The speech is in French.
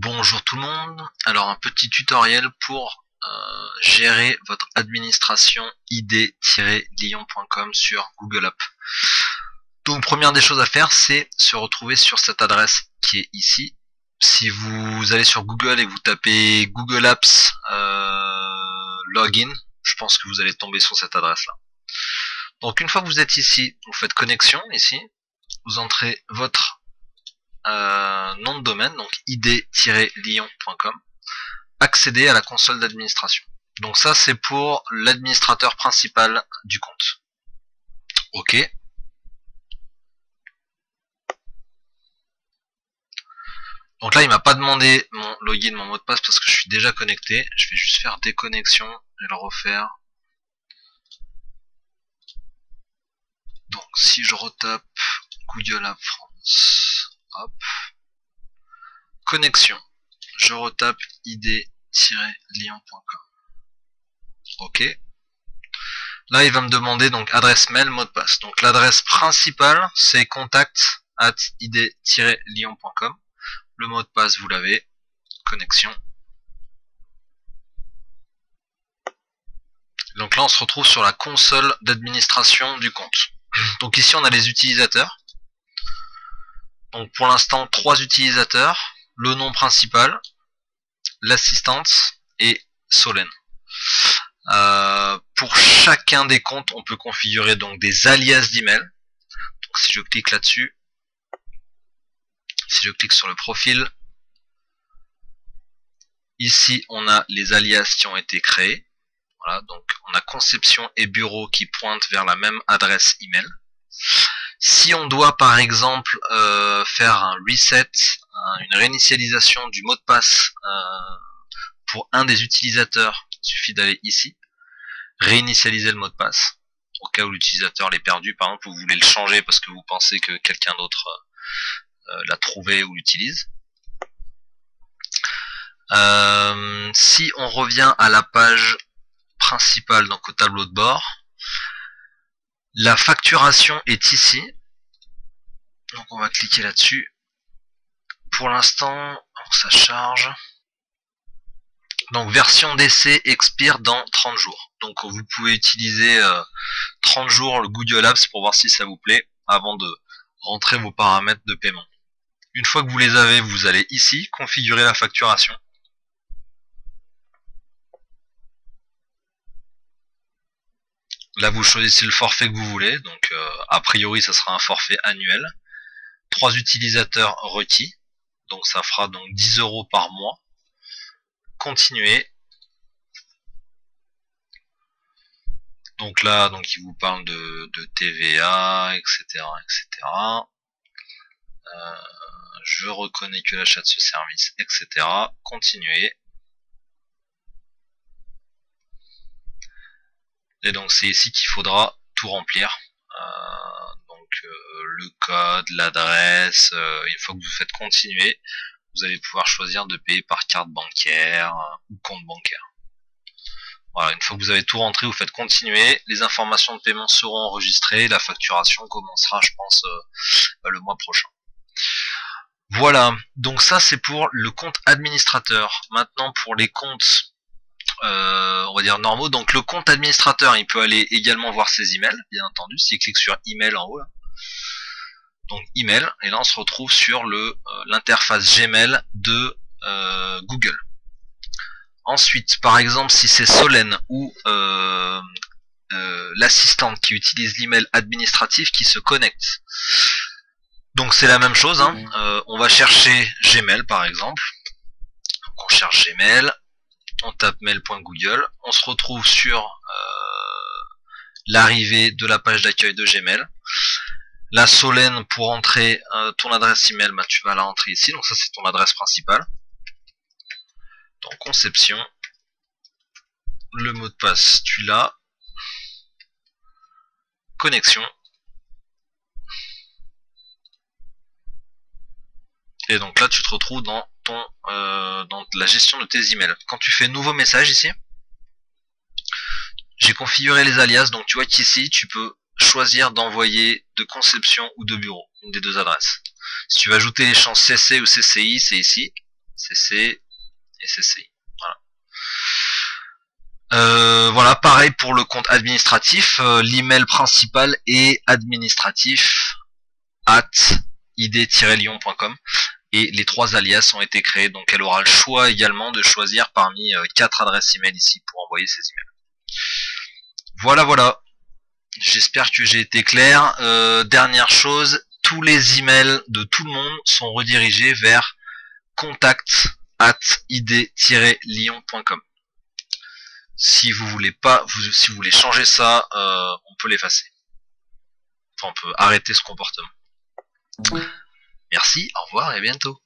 Bonjour tout le monde, alors un petit tutoriel pour gérer votre administration id-lyon.com sur Google Apps. Donc première des choses à faire, c'est se retrouver sur cette adresse qui est ici. Si vous allez sur Google et que vous tapez Google Apps login, je pense que vous allez tomber sur cette adresse là. Donc une fois que vous êtes ici, vous faites connexion ici, vous entrez votre nom de domaine, donc id-lyon.com, accéder à la console d'administration. Donc ça c'est pour l'administrateur principal du compte. Ok. Donc là il m'a pas demandé mon login, mon mot de passe parce que je suis déjà connecté. Je vais juste faire déconnexion et le refaire. Donc si je retape Google Apps France, hop, connexion, je retape id-lyon.com. Ok. Là il va me demander donc adresse mail, mot de passe. Donc l'adresse principale c'est contact@id-lyon.com. Le mot de passe vous l'avez, connexion. Donc là on se retrouve sur la console d'administration du compte. Donc ici on a les utilisateurs. Donc pour l'instant 3 utilisateurs, le nom principal, l'assistante et Solène. Pour chacun des comptes on peut configurer donc des alias d'email. Donc si je clique là-dessus, si je clique sur le profil, ici on a les alias qui ont été créés. Voilà, donc on a conception et bureau qui pointent vers la même adresse email. Si on doit par exemple faire un reset, une réinitialisation du mot de passe pour un des utilisateurs, il suffit d'aller ici, réinitialiser le mot de passe, au cas où l'utilisateur l'ait perdu, par exemple, vous voulez le changer parce que vous pensez que quelqu'un d'autre l'a trouvé ou l'utilise. Si on revient à la page principale, donc au tableau de bord, la facturation est ici. Donc on va cliquer là-dessus. Pour l'instant, ça charge. Donc version d'essai expire dans 30 jours. Donc vous pouvez utiliser 30 jours le Google Apps pour voir si ça vous plaît avant de rentrer vos paramètres de paiement. Une fois que vous les avez, vous allez ici configurer la facturation. Là vous choisissez le forfait que vous voulez, donc a priori ça sera un forfait annuel. 3 utilisateurs requis, donc ça fera donc 10 € par mois. Continuer. Donc là, donc il vous parle de TVA, etc. etc. Je reconnais que l'achat de ce service, etc. Continuer. Et donc c'est ici qu'il faudra tout remplir. Le code, l'adresse, une fois que vous faites continuer, vous allez pouvoir choisir de payer par carte bancaire ou compte bancaire. Voilà, une fois que vous avez tout rentré, vous faites continuer, les informations de paiement seront enregistrées, la facturation commencera je pense le mois prochain. Voilà, donc ça c'est pour le compte administrateur. Maintenant pour les comptes on va dire normaux, donc le compte administrateur il peut aller également voir ses emails, bien entendu, s'il clique sur email en haut là. Donc email, et là on se retrouve sur l'interface Gmail de Google. Ensuite, par exemple, si c'est Solène ou l'assistante qui utilise l'email administratif qui se connecte. Donc c'est la même chose, hein. On va chercher Gmail par exemple. Donc, on cherche Gmail, on tape mail.google, on se retrouve sur l'arrivée de la page d'accueil de Gmail. La Solène, pour entrer ton adresse email, bah, tu vas la rentrer ici, donc ça c'est ton adresse principale. Donc conception, le mot de passe tu l'as, connexion, et donc là tu te retrouves dans dans la gestion de tes emails. Quand tu fais nouveau message ici, j'ai configuré les alias, donc tu vois qu'ici tu peux choisir d'envoyer de conception ou de bureau, une des deux adresses. Si tu veux ajouter les champs CC ou CCI, c'est ici. CC et CCI. Voilà, pareil pour le compte administratif, l'email principal est administratif @id-lyon.com et les 3 alias ont été créés, donc elle aura le choix également de choisir parmi 4 adresses email ici pour envoyer ses emails. Voilà, j'espère que j'ai été clair. Dernière chose, tous les emails de tout le monde sont redirigés vers contact@id-lyon.com. Si vous voulez pas, si vous voulez changer ça, on peut l'effacer. Enfin, on peut arrêter ce comportement. Merci, au revoir et à bientôt.